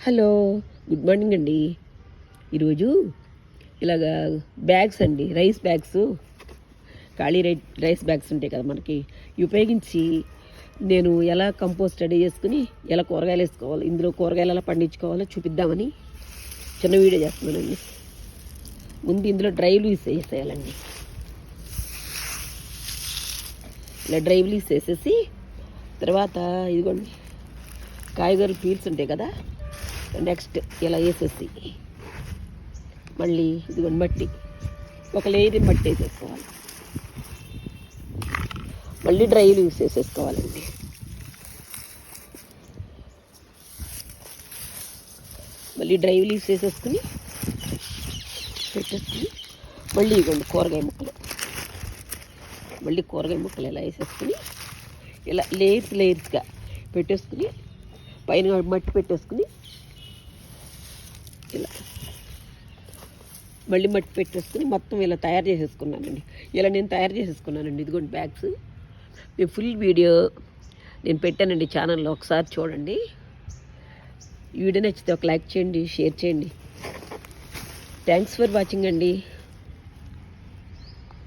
Hello, good morning అండి. ఈరోజు ఇలాగా బ్యాగ్స్ అండి, రైస్ బ్యాగ్స్, ఖాళీ రైస్ బ్యాగ్స్ ఉంటాయి కదా మనకి, ఉపయోగించి నేను ఎలా కంపోస్ట్ రెడీ చేసుకుని ఎలా కూరగాయలు వేసుకోవాలి, ఇందులో కూరగాయలు ఎలా పండించుకోవాలో చూపిద్దామని చిన్న వీడియో చేస్తున్నానండి. ముందు ఇందులో డ్రై లీవ్స్ వేసేయాలండి. ఇలా డ్రై లీవ్స్ వేసేసి తర్వాత ఇదిగోండి కాయగూరలు పీల్స్ ఉంటాయి కదా, నెక్స్ట్ ఇలా వేసేసి మళ్ళీ ఇదిగోండి మట్టి, ఒక లేయర్ మట్టి వేసేసుకోవాలి. మళ్ళీ డ్రై లీవ్స్ వేసేసుకోవాలండి. మళ్ళీ డ్రై లీవ్స్ వేసేసుకుని పెట్టేసుకుని మళ్ళీ ఇవ్వండి కూరగాయ ముక్కలు, మళ్ళీ కూరగాయ ముక్కలు ఇలా వేసేసుకుని ఇలా లేయర్స్గా పెట్టేసుకుని పైన మట్టి పెట్టేసుకుని ఇలా మళ్ళీ మట్టి పెట్టేసుకుని మొత్తం ఇలా తయారు చేసేసుకున్నానండి. ఇలా నేను తయారు చేసేసుకున్నానండి. ఇదిగోండి బ్యాగ్స్. నేను ఫుల్ వీడియో నేను పెట్టానండి ఛానల్లో, ఒకసారి చూడండి. ఈ వీడియో నచ్చితే ఒక లైక్ చేయండి, షేర్ చేయండి. థ్యాంక్స్ ఫర్ వాచింగ్ అండి.